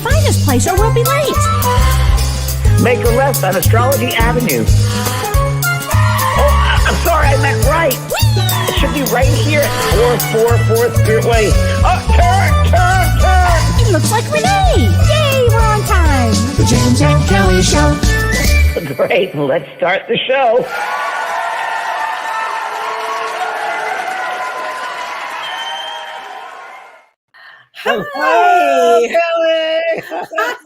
find this place or we'll be late. Make a left on Astrology Avenue. Oh, I'm sorry, I meant right. It should be right here at 444 Spearway. Oh, turn! It looks like Renee. Yay, we're on time. The James and Kellee Show. Great, let's start the show. Hi, Kellee.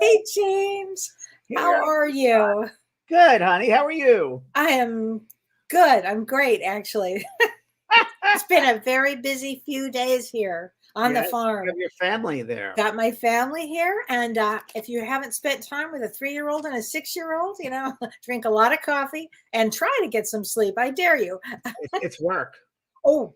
hi, James. How are you? Good, honey. How are you? I am good. I'm great, actually. It's been a very busy few days here on the farm. You have your family there. Got my family here, and if you haven't spent time with a 3-year-old and a 6-year-old, drink a lot of coffee and try to get some sleep. I dare you. It's work. Oh,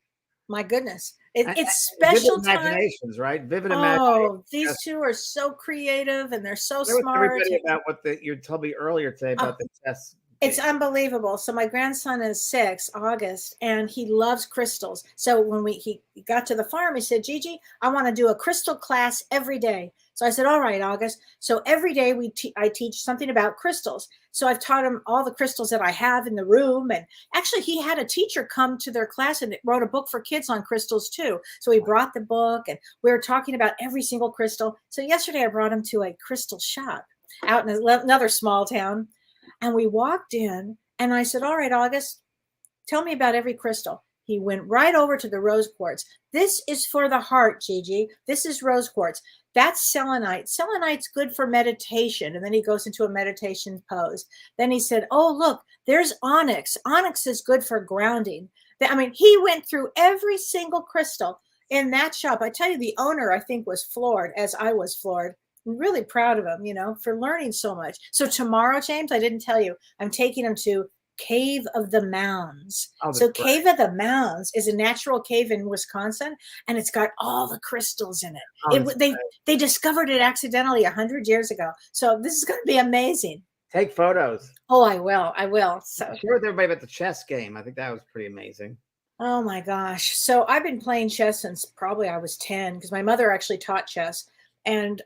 my goodness. It's special vivid time. Imaginations, right? Vivid imaginations. Oh, these two are so creative and they're so smart. Everybody about what you told me earlier today about the chess. It's unbelievable. So my grandson is 6, August, and he loves crystals. So when he got to the farm, he said, Gigi, I want to do a crystal class every day. So I said, all right, August. So every day I teach something about crystals. So I've taught him all the crystals that I have in the room. And actually, he had a teacher come to their class and wrote a book for kids on crystals too. So he brought the book and we were talking about every single crystal. So yesterday I brought him to a crystal shop out in another small town. And we walked in and I said, all right, August, tell me about every crystal. He went right over to the rose quartz. This is for the heart, Gigi. This is rose quartz. That's selenite. Selenite's good for meditation. And then he goes into a meditation pose. Then he said, oh, look, there's onyx. Onyx is good for grounding. I mean, he went through every single crystal in that shop. I tell you, the owner, I think, was floored, as I was floored. I'm really proud of him, for learning so much. So tomorrow, James, I didn't tell you, I'm taking him to Cave of the Mounds. So Cave of the Mounds is a natural cave in Wisconsin, and it's got all the crystals in it. They discovered it accidentally 100 years ago. So this is going to be amazing. Take photos. Oh, I will. So share with everybody about the chess game. I think that was pretty amazing. Oh my gosh. So I've been playing chess since probably I was 10 because my mother actually taught chess. And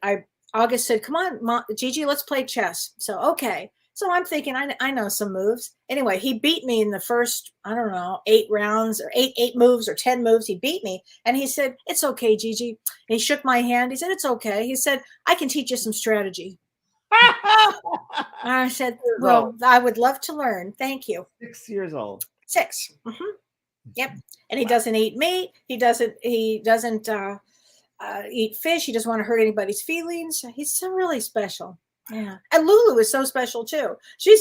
August said, come on, Mom, Gigi, let's play chess. So, okay. So I'm thinking, I know some moves. Anyway, he beat me in the first, 8 rounds or eight moves or 10 moves. He beat me. And he said, it's okay, Gigi. And he shook my hand. He said, it's okay. He said, I can teach you some strategy. I said, well, I would love to learn. Thank you. 6 years old. 6. Mm-hmm. Yep. And he doesn't eat meat. He doesn't eat fish. He doesn't want to hurt anybody's feelings. He's so really special. Yeah. And Lulu is so special too.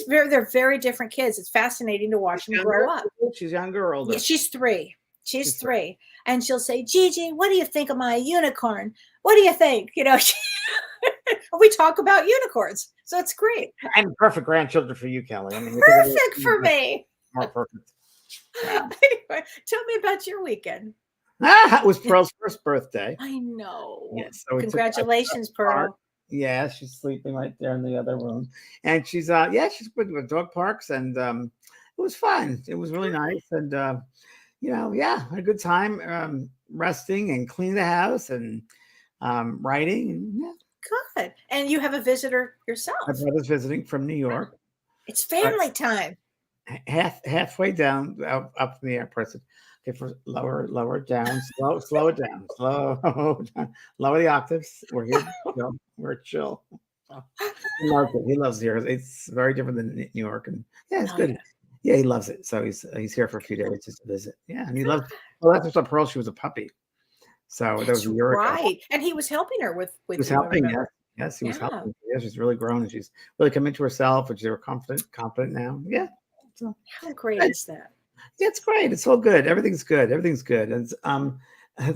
They're very different kids. It's fascinating to watch them grow up. She's younger or older? Yeah, she's 3. She's 3. And she'll say, Gigi, what do you think of my unicorn? What do you think? We talk about unicorns. So it's great. And perfect grandchildren for you, Kellee. I mean, perfect for me. More perfect. Anyway, tell me about your weekend. It was Pearl's first birthday. I know. Yes. So congratulations, Pearl. Yeah, she's sleeping right there in the other room. And she's she's with dog parks and it was fun. It was really nice. And had a good time resting and cleaning the house and writing. And, yeah. Good. And you have a visitor yourself. My brother's visiting from New York. It's family time. Halfway down up in the airport. Okay, lower it down, slow it down, lower the octaves. We're here, we're chill. He loves it. He loves it here. It's very different than New York, and it's good. Yeah, he loves it. So he's here for a few days just to visit. Yeah, and he loves. Well, that's what Pearl. She was a puppy, so that was a year ago. Right, and he was helping her with. He was helping. Yes, he was helping. Yeah, she's really grown and she's really come into herself, and she's confident now. Yeah. So, how great is that? Yeah, it's great. It's all good. Everything's good. And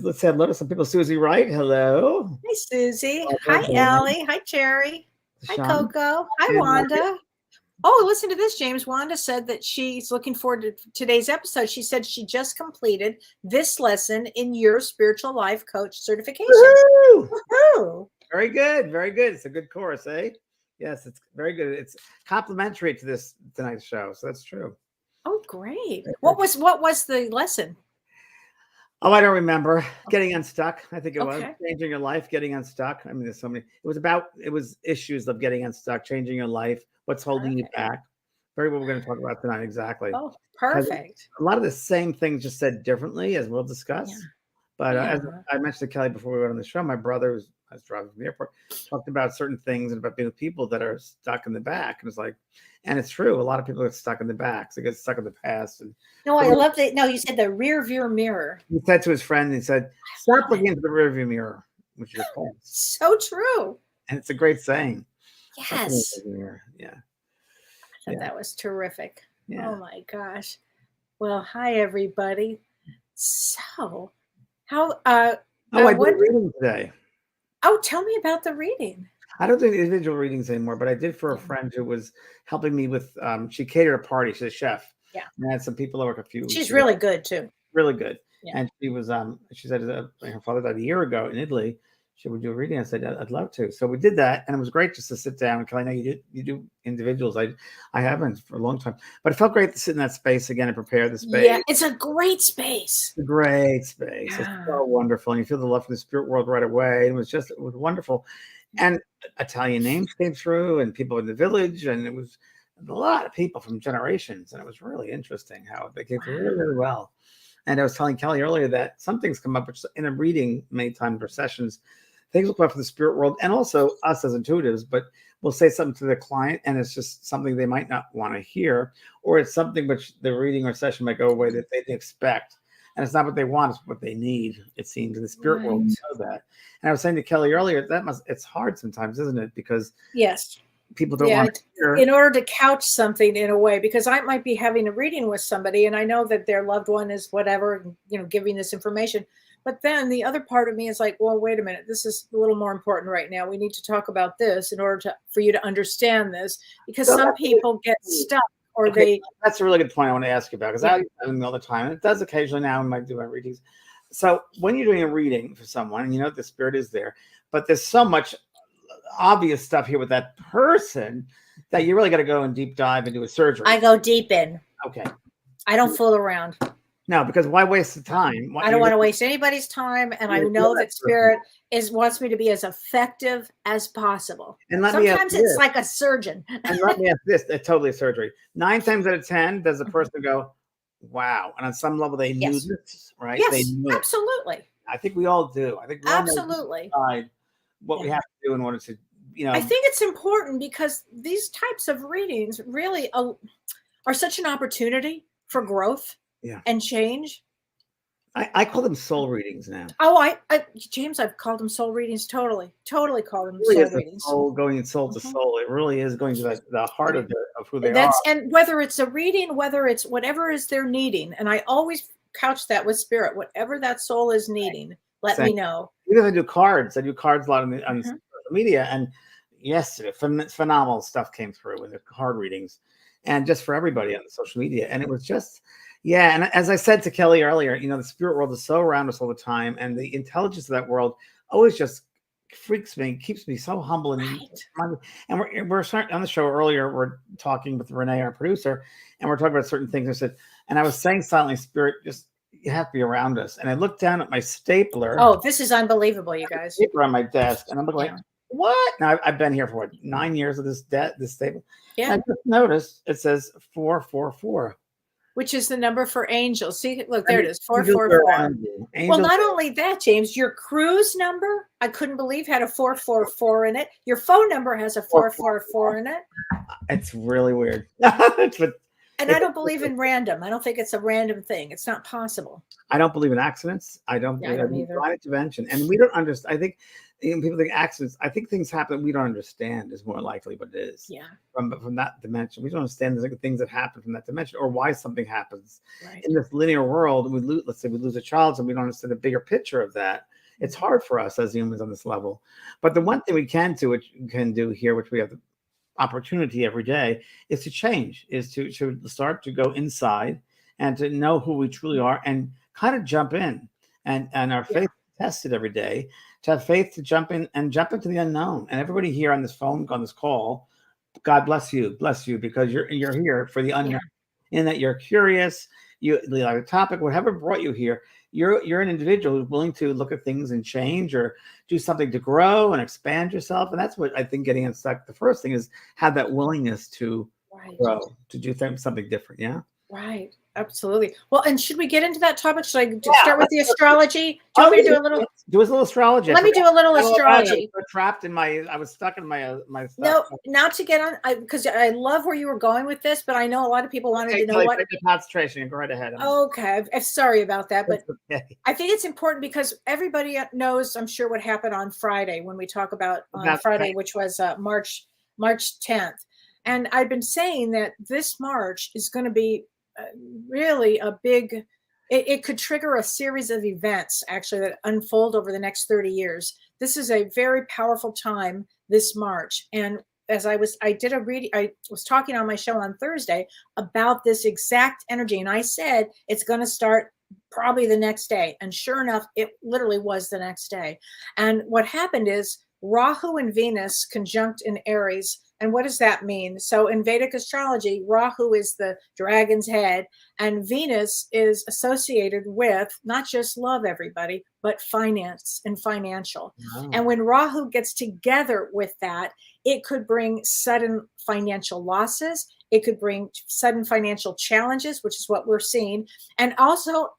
let's say hello to some people. Susie Wright, hello. Hi, Susie. Hi, Ellie. Hi, Cherry. Hi, Coco. Hi, Wanda. Oh, listen to this, James. Wanda said that she's looking forward to today's episode. She said she just completed this lesson in your spiritual life coach certification. Woo-hoo! Woo-hoo! Very good. Very good. It's a good course, eh? Yes, it's very good. It's complimentary to tonight's show. So that's true. Oh, great. What was the lesson? Oh, I don't remember. Getting unstuck, I think it was. Okay. Changing your life, getting unstuck. I mean, there's so many. It was issues of getting unstuck, changing your life, what's holding you Perfect. back. Very what we're going to talk about tonight, exactly. Oh, Because perfect. a lot of the same things just said differently, as we'll Yeah. discuss. But as Yeah. I mentioned to Kelly before we went on the show, my brother I was driving from the airport, talked about certain things and about being with people that are stuck in the back. And it's like, and it's true. A lot of people get stuck in the back. So they get stuck in the past. And No, I love that. No, you said the rear view mirror. he said to his friend, he said, love stop looking into the rearview mirror, which is your past. So true. And it's a great saying. Stop looking Yes. into the mirror. Yeah. I thought that was terrific. Yeah. Oh my gosh. Well, hi everybody. So, how I did what a reading today. oh, tell me about the reading. I don't do individual readings anymore, but I did for a Yeah. friend who was helping me with she catered a party. She's a chef. Yeah. And I had some people over a few weeks She's ago. really good too. Really good. Yeah. And she was she said her father died a year ago in Italy. She would do a reading. I said I'd love to. So we did that, and it was great just to sit down. Because I know you do individuals. I haven't for a long time, but it felt great to sit in that space again and prepare the space. Yeah, it's a great space. It's a great space. Yeah. It's so wonderful, and you feel the love from the spirit world right away. It was wonderful, and Italian names came through, and people in the village, and it was a lot of people from generations, and it was really interesting how they came through really, really well. And I was telling Kelly earlier that some things come up, which in a reading many times or sessions, things will come up from the spirit world and also us as intuitives, but we'll say something to the client and it's just something they might not want to hear, or it's something which the reading or session might go away that they didn't expect. And it's not what they want, it's what they need, it seems, in the spirit world. We know that. And I was saying to Kelly earlier, it's hard sometimes, isn't it? Because yes, people don't want to hear. In order to couch something in a way, because I might be having a reading with somebody and I know that their loved one is whatever, giving this information. But then the other part of me is like, well, wait a minute, this is a little more important right now. We need to talk about this in order for you to understand this, because some people get stuck or That's a really good point I want to ask you about, because I do them all the time. It does occasionally now when I do my readings. So when you're doing a reading for someone, and you know the spirit is there, but there's so much obvious stuff here with that person that you really got to go and deep dive into a surgery. I go deep in. Okay. I don't fool around. No, because why waste the time? I don't want to waste anybody's time, and I know that spirit wants me to be as effective as possible. And sometimes it's like a surgeon. And let me ask this: it's totally a surgery. 9 times out of 10, does the person go, "Wow"? And on some level, they knew this, right? Yes, they knew absolutely. I think we all do. I think we absolutely all know what we have to do in order to, I think it's important because these types of readings really are such an opportunity for growth. And change. I call them soul readings now. Oh, James, I've called them soul readings. Totally called them really soul readings. Going soul to soul. It really is going to the heart of who they are. And whether it's a reading, whether it's whatever is they're needing, and I always couch that with spirit. Whatever that soul is needing, let me know. Even if I do cards a lot on social media, and yesterday phenomenal stuff came through in the card readings, and just for everybody on the social media, and it was just. Yeah, and as I said to Kelly earlier, the spirit world is so around us all the time, and the intelligence of that world always just freaks me, keeps me so humble. And we're starting on the show earlier. We're talking with Renee, our producer, and we're talking about certain things. I said, and I was saying silently, spirit, just you have to be around us. And I looked down at my stapler. Oh, this is unbelievable, you guys. Stapler on my desk, and I'm like, what? Now I've been here for 9 years of this staple. Yeah, and I just noticed it says 444. Which is the number for angels. See, look, there it is, 444. Well, not only that, James, your cruise number, I couldn't believe had a 444 in it. Your phone number has a 444 in it. It's really weird. And I don't believe in random. I don't think it's a random thing. It's not possible. I don't believe in accidents. I don't believe in divine intervention. And we don't understand. I think people think accidents. I think things happen we don't understand is more likely what it is. Yeah. From that dimension. We don't understand the things that happen from that dimension or why something happens. Right. In this linear world, let's say we lose a child and we don't understand the bigger picture of that. It's hard for us as humans on this level. But the one thing we can do, which we can do here, which we have the opportunity every day, is to change, is to start to go inside and to know who we truly are and kind of jump in and our faith tested every day, to have faith to jump in and jump into the unknown. And everybody here on this phone, on this call, God bless you, because you're here for the unknown, in that you're curious, you like a topic, whatever brought you here, you're an individual who's willing to look at things and change or do something to grow and expand yourself. And that's what I think getting unstuck. The first thing is have that willingness to Right. grow, to do something different. Yeah. Right. Absolutely. Well, and should we get into that topic? Should I Yeah, start with the astrology? Do you want me to do a little? Do a little astrology. Let me do a little astrology. I was trapped in I was stuck in my stuff. No, not to get on, because I love where you were going with this, but I know a lot of people wanted to know what. The concentration. Go right ahead. Okay, I'm sorry about that, but okay. I think it's important because everybody knows, I'm sure, what happened on Friday when we talk about on Friday, right, which was March 10th. And I've been saying that this March is going to be really a big, it could trigger a series of events actually that unfold over the next 30 years. This is a very powerful time this March. And as I was talking on my show on Thursday about this exact energy. And I said, it's going to start probably the next day. And sure enough, it literally was the next day. And what happened is Rahu and Venus conjunct in Aries. And what does that mean? So in Vedic astrology, Rahu is the dragon's head, and Venus is associated with not just love, everybody, but finance and financial. Wow. And when Rahu gets together with that, it could bring sudden financial losses. It could bring sudden financial challenges, which is what we're seeing, and also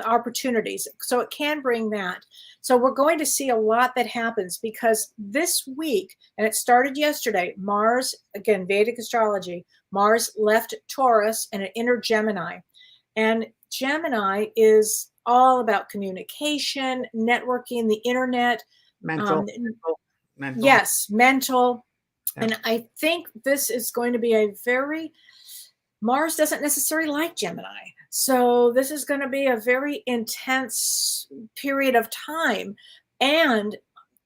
opportunities. So it can bring that. So we're going to see a lot that happens because this week, and it started yesterday, Mars, again, Vedic astrology, Mars left Taurus and it entered Gemini. And Gemini is all about communication, networking, the internet. Mental. Yes, mental. Yeah. And I think this is going to be a Mars doesn't necessarily like Gemini. So this is going to be a very intense period of time. And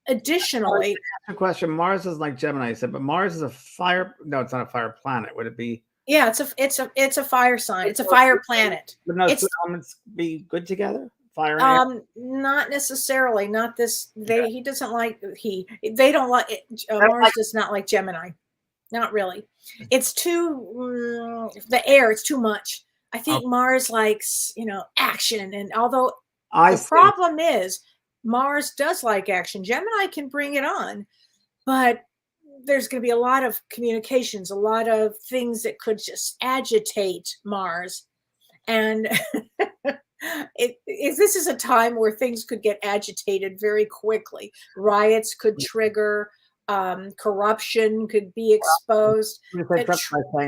additionally, a question, Mars is like Gemini, you said, but Mars is a fire. No, it's not a fire planet. Would it be? Yeah, it's a fire sign. It's a fire planet. But no, two elements be good together? Fire and air? Not necessarily. Not this. He doesn't like they don't like it. Mars does not like Gemini. Not really. It's too the air. It's too much. I think Mars likes action, and although the problem is Mars does like action, Gemini can bring it on, but there's going to be a lot of communications, a lot of things that could just agitate Mars, and this is a time where things could get agitated very quickly. Riots could trigger. Corruption could be exposed. I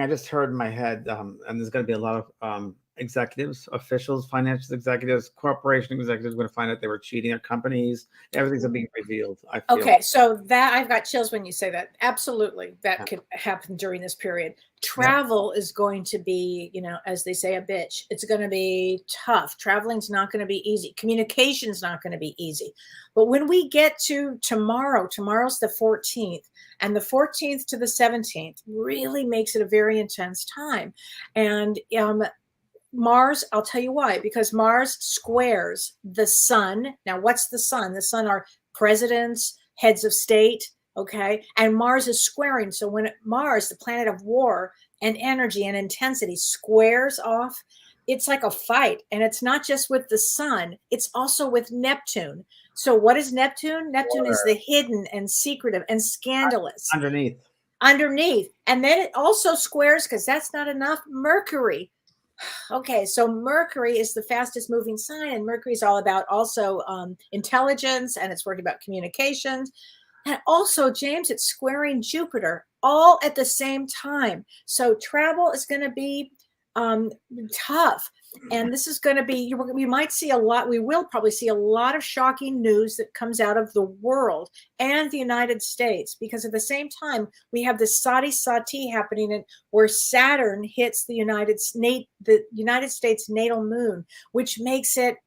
just heard in my head, and there's going to be a lot of executives, officials, financial executives, corporation executives going to find out they were cheating their companies. Everything's being revealed. I feel. Okay, so that I've got chills when you say that. Absolutely, that could happen during this period. Travel is going to be, as they say, a bitch. It's going to be tough. Traveling's not going to be easy. Communication's not going to be easy. But when we get to tomorrow's the 14th, and the 14th to the 17th really makes it a very intense time. And Mars, I'll tell you why, because Mars squares the sun. Now, what's the sun? The sun are presidents, heads of state, okay? And Mars is squaring. So when Mars, the planet of war and energy and intensity, squares off, it's like a fight. And it's not just with the sun, it's also with Neptune. So what is Neptune? Neptune is the hidden and secretive and scandalous. Underneath. And then it also squares, because that's not enough, Mercury. Okay, so Mercury is the fastest moving sign, and Mercury is all about also intelligence, and it's working about communications. And also, James, it's squaring Jupiter all at the same time. So travel is going to be tough. And this is going to be, we might see a lot, we will probably see a lot of shocking news that comes out of the world and the United States, because at the same time, we have this Sati happening where Saturn hits the United States natal moon, which makes it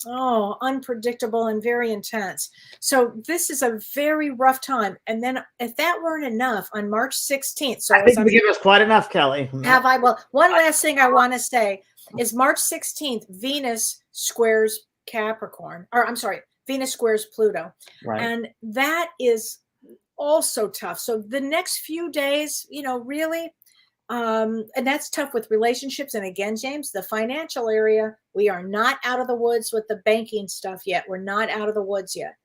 unpredictable and very intense. So this is a very rough time. And then if that weren't enough, on March 16th. So I think you give us quite enough, Kelly. Have I? Well, one last thing I want to say is March 16th, Venus squares Capricorn, or I'm sorry, Venus squares Pluto. Right. And that is also tough. So the next few days, really, And that's tough with relationships. And again, James, the financial area, we are not out of the woods with the banking stuff yet. We're not out of the woods yet.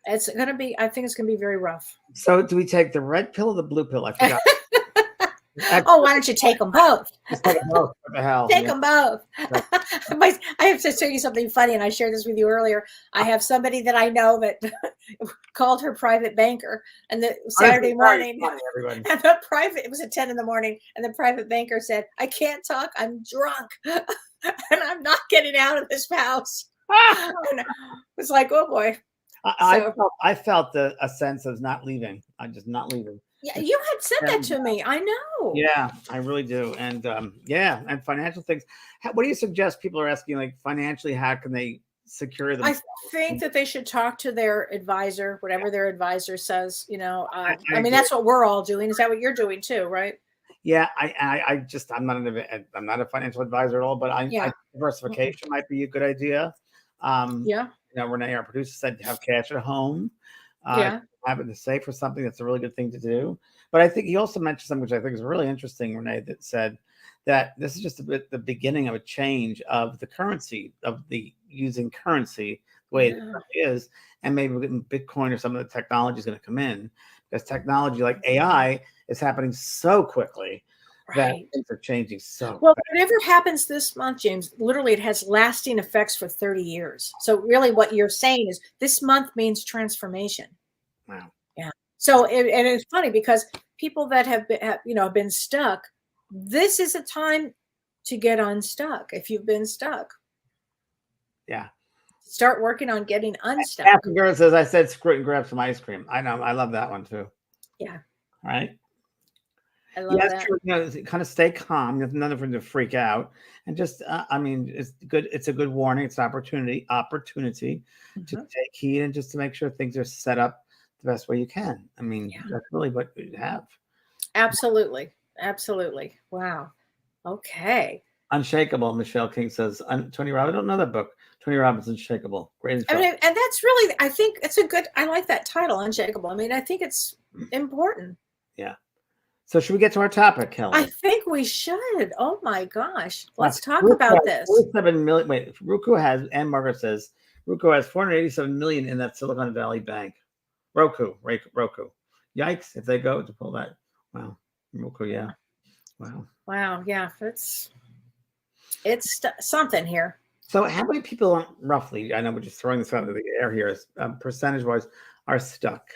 It's going to be, I think it's going to be very rough. So do we take the red pill or the blue pill? I forgot. Oh, why don't you take them both? Just take them both. What the hell? Take Yeah. them both. I have to tell you something funny, and I shared this with you earlier. I have somebody that I know that called her private banker, and the Saturday morning, everybody. and the private, it was at 10 in the morning, and the private banker said, "I can't talk. I'm drunk, and I'm not getting out of this house." And it was like, oh boy. I felt a sense of not leaving. I'm just not leaving. Yeah, you had said that to me. I know. Yeah, I really do. And and financial things. What do you suggest? People are asking, like, financially, how can they secure themselves? I think that they should talk to their advisor, whatever their advisor says. You know, I mean, agree. that's what we're all doing. Is that what you're doing too, right? Yeah, I'm not a financial advisor at all, but I diversification might be a good idea. Yeah. You know, Renee, our producer, said have cash at home. Have it to save for something. That's a really good thing to do. But I think he also mentioned something which I think is really interesting, Renee, that said that this is just the beginning of a change of the currency, of the using currency the way it is, and maybe we're getting Bitcoin or some of the technology is going to come in, because technology like AI is happening so quickly that things are changing so well fast. Whatever happens this month, James, literally it has lasting effects for 30 years. So really what you're saying is this month means transformation. Wow. Yeah. So and it's funny because people that have been stuck, this is a time to get unstuck. If you've been stuck, start working on getting unstuck. Happy Girl says, I said screw it and grab some ice cream. I know, I love that one too. Yeah. Right. I love that. True. You know, kind of stay calm. There's none of them to freak out, and just I mean, it's good. It's a good warning. It's an opportunity to take heed and just to make sure things are set up the best way you can. I mean, that's really what you have. Absolutely. Wow. Okay. Unshakable. Michelle King says, Tony Robbins. I don't know that book. Tony Robbins, Unshakable. Great. I mean, and that's really, I think it's I like that title, Unshakable. I mean, I think it's important. Yeah. So should we get to our topic, Kellee? I think we should. Oh my gosh. Let's talk about this. 47 million. Wait, Roku has, and Margaret says, Roku has 487 million in that Silicon Valley bank. Roku. Yikes, if they go to pull that. Wow. Roku, yeah. Wow, yeah. It's something here. So how many people roughly, I know we're just throwing this out into the air here, percentage-wise, are stuck?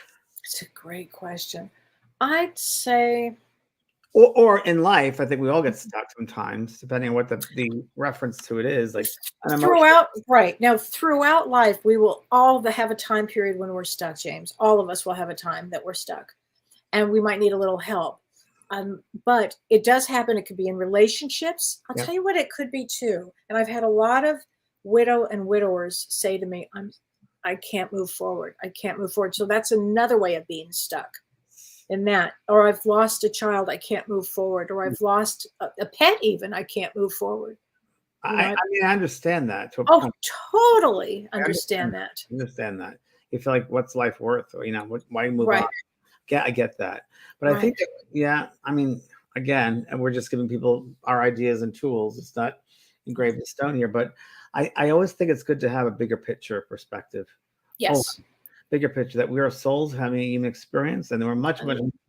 It's a great question. I'd say, or in life, I think we all get stuck sometimes, depending on what the reference to it is. Like throughout life, we will all have a time period when we're stuck, James. All of us will have a time that we're stuck, and we might need a little help. But it does happen. It could be in relationships. I'll tell you what it could be too. And I've had a lot of widow and widowers say to me, I can't move forward. I can't move forward. So that's another way of being stuck. In that, or I've lost a child, I can't move forward, or I've lost a pet, even I can't move forward. I mean, I understand that. Totally understand that. Understand that. You feel like, what's life worth? Or, why move on? Yeah, I get that. But I think, I mean, again, and we're just giving people our ideas and tools. It's not engraved in stone here, but I always think it's good to have a bigger picture perspective. Yes. Bigger picture, that we are souls having a human experience, and we're much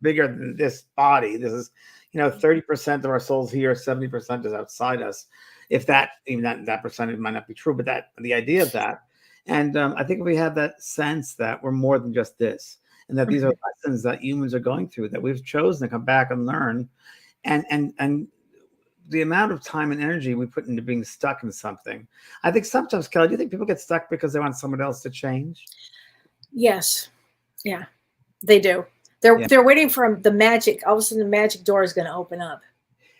bigger than this body. This is 30% of our souls here, 70% is outside us. If that, even that percentage might not be true, but that the idea of that, and I think if we have that sense that we're more than just this, and that these are lessons that humans are going through, that we've chosen to come back and learn, and the amount of time and energy we put into being stuck in something. I think sometimes, Kellee, do you think people get stuck because they want someone else to change? Yes. Yeah, they do. They're waiting for the magic. All of a sudden, the magic door is going to open up.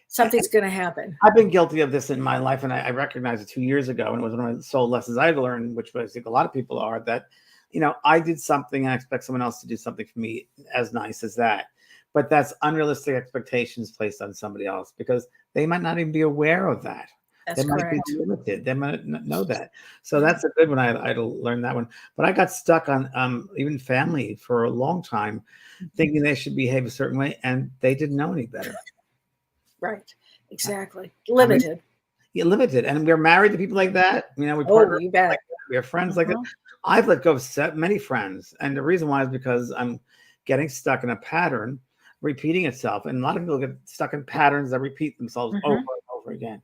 Something's going to happen. I've been guilty of this in my life, and I recognized it 2 years ago, and it was one of the soul lessons I had learned, which I think a lot of people are, that, I did something and I expect someone else to do something for me as nice as that. But that's unrealistic expectations placed on somebody else, because they might not even be aware of that. That's They might be correct. limited. They might not know that. So that's a good one. I learned that one. But I got stuck on even family for a long time, thinking they should behave a certain way, and they didn't know any better. Right. Exactly. I mean, Limited. you're limited, and we're married to people like that. You know, we Oh, partner you like bet. that. We have friends like that. Mhm. I've let go of many friends, and the reason why is because I'm getting stuck in a pattern repeating itself, and a lot of people get stuck in patterns that repeat themselves over Mhm. and over again,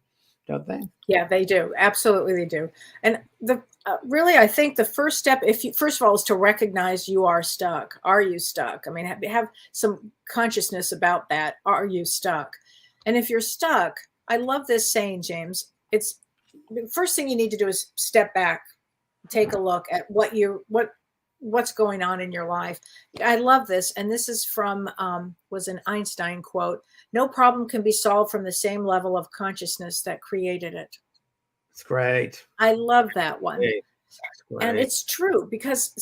don't they? Yeah, they do. Absolutely, they do. And the really, I think the first step, if you first of all, is to recognize you are stuck. Are you stuck? I mean, have some consciousness about that. Are you stuck? And if you're stuck, I love this saying, James. It's the first thing you need to do is step back, take a look at what's going on in your life. I love this, and this is from was an Einstein quote. No problem can be solved from the same level of consciousness that created it. It's great. I love that one. Great. And it's true because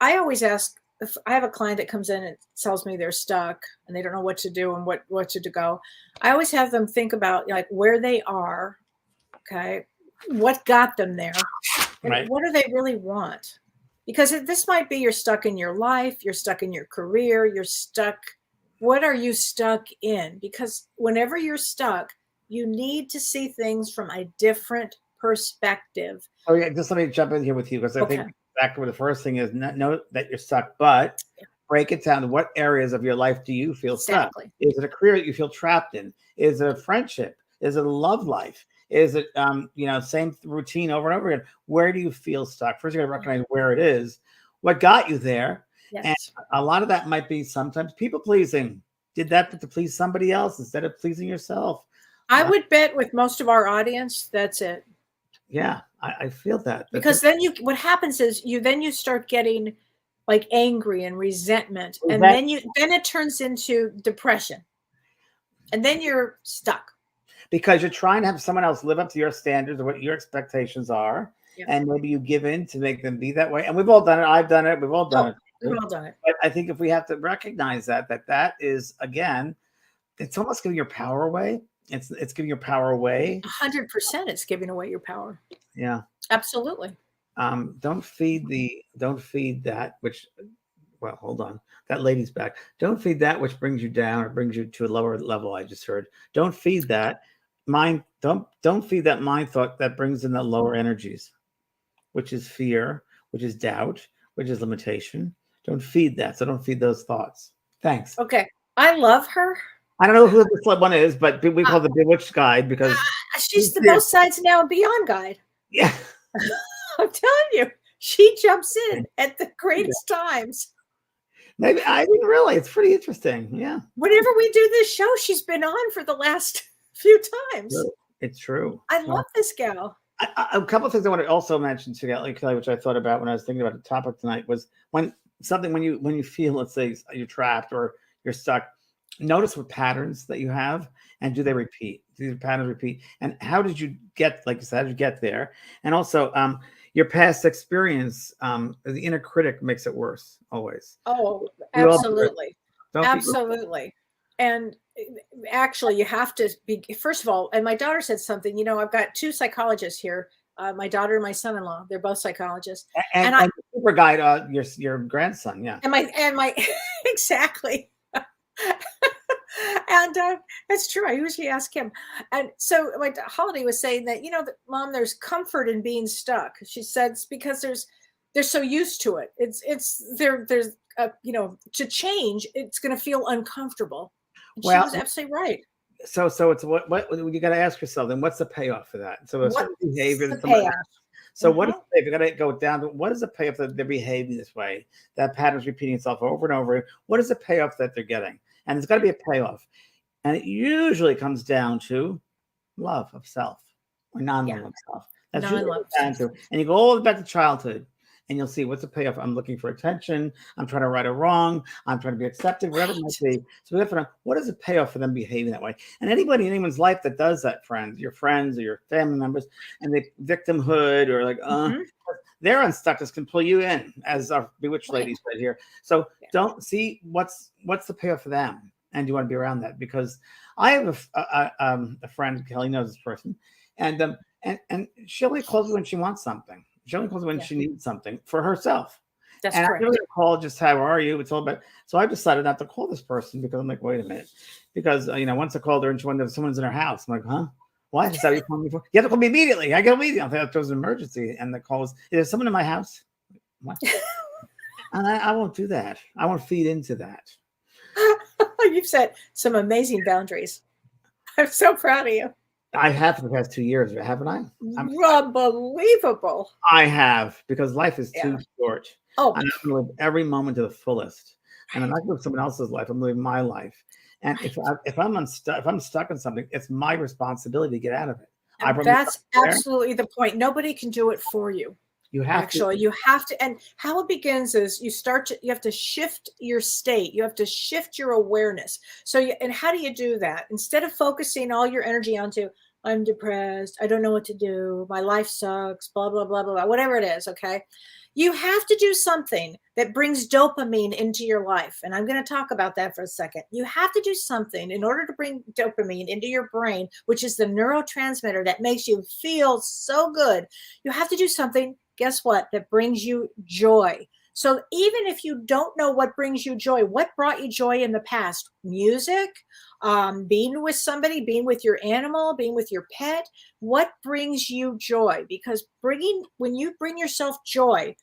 I always ask, if I have a client that comes in and tells me they're stuck and they don't know what to do and what to go, I always have them think about like where they are, okay, what got them there, and Right. what do they really want? Because this might be you're stuck in your life, you're stuck in your career, you're stuck. What are you stuck in? Because whenever you're stuck, you need to see things from a different perspective. Oh yeah, just let me jump in here with you because I think Okay. exactly what the first thing is not know that you're stuck, but break it down to what areas of your life do you feel stuck? Exactly. Is it a career that you feel trapped in? Is it a friendship? Is it a love life? Is it same routine over and over again? Where do you feel stuck? First, you got to recognize where it is, what got you there, and Yes. a lot of that might be sometimes people pleasing. Did that to please somebody else instead of pleasing yourself. I would bet with most of our audience, that's it. Yeah, I feel that. Because then what happens is you start getting like angry and resentment, and then it turns into depression. And then you're stuck. Because you're trying to have someone else live up to your standards or what your expectations are. Yeah. And maybe you give in to make them be that way. And we've all done it. I've done it. We've all done it. We've all done it. But I think if we have to recognize that is, again, it's almost giving your power away. It's giving your power away. 100% it's giving away your power. Yeah. Absolutely. Don't feed that which, well, hold on. That lady's back. Don't feed that which brings you down or brings you to a lower level. I just heard. Don't feed that mind. Don't feed that mind thought that brings in the lower energies, which is fear, which is doubt, which is limitation. Don't feed that. So don't feed those thoughts. Thanks. Okay. I love her. I don't know who this one is, but we call the Bewitched Guide because she's the Both Sides Now and Beyond guide. Yeah. I'm telling you, she jumps in at the greatest times. Maybe I didn't really. It's pretty interesting. Yeah. Whenever we do this show, she's been on for the last few times. It's true. I love this gal. A couple of things I want to also mention to Kellee, which I thought about when I was thinking about the topic tonight, was when you feel, let's say, you're trapped or you're stuck. Notice what patterns that you have, and do they repeat? Do these patterns repeat? And how did you get, like you said, how did you get there? And also, your past experience, the inner critic makes it worse always. Oh, absolutely. Absolutely. And actually, you have to be, first of all, and my daughter said something, I've got two psychologists here, my daughter and my son-in-law. They're both psychologists. And I super guide your grandson. Yeah. And my exactly. And that's true. I usually ask him. And so my Holiday was saying that, Mom, there's comfort in being stuck. She said it's because they're so used to it. There's to change, it's going to feel uncomfortable. And she was absolutely right. So it's what you got to ask yourself, then what's the payoff for that? So it's behavior. So what is if you got to go down to what is the payoff that they're behaving this way? That pattern's repeating itself over and over. What is the payoff that they're getting? And there's got to be a payoff. And it usually comes down to love of self or non-love of self. That's usually what it comes down to. And you go all the way back to childhood and you'll see what's the payoff. I'm looking for attention. I'm trying to right a wrong. I'm trying to be accepted, whatever it might be. So we have to know what is the payoff for them behaving that way. And anybody in anyone's life that does that, your friends or your family members, and they victimhood or like, their unstuckness can pull you in, as our Bewitched lady said here. So don't see what's the payoff for them, and you want to be around that. Because I have a friend, Kellee knows this person, And she only calls me when she wants something. She only calls me when she needs something for herself. That's and correct. I really call just how are you? It's all about. So I decided not to call this person because I'm like, wait a minute, because once I called her and she wanted someone's in her house. I'm like, huh? Why is that what you calling me for? You have to call me immediately. I go immediately. I thought it was an emergency, and the call was, is there someone in my house? What? And I won't do that. I won't feed into that. You've set some amazing boundaries. I'm so proud of you. I have for the past 2 years, haven't I? Unbelievable. I have, because life is too short. Oh, And I'm going to live every moment to the fullest. And I'm not going to live someone else's life. I'm living my life. And if I'm stuck in something, it's my responsibility to get out of it. that's absolutely the point. Nobody can do it for you. You have you have to. And how it begins is you have to shift your state. You have to shift your awareness. And how do you do that? Instead of focusing all your energy onto, I'm depressed, I don't know what to do, my life sucks, blah, blah, blah, blah, blah, whatever it is, okay? You have to do something that brings dopamine into your life. And I'm going to talk about that for a second. You have to do something in order to bring dopamine into your brain, which is the neurotransmitter that makes you feel so good. You have to do something, guess what, that brings you joy. So even if you don't know what brings you joy, what brought you joy in the past? Music, being with somebody, being with your animal, being with your pet. What brings you joy? Because when you bring yourself joy,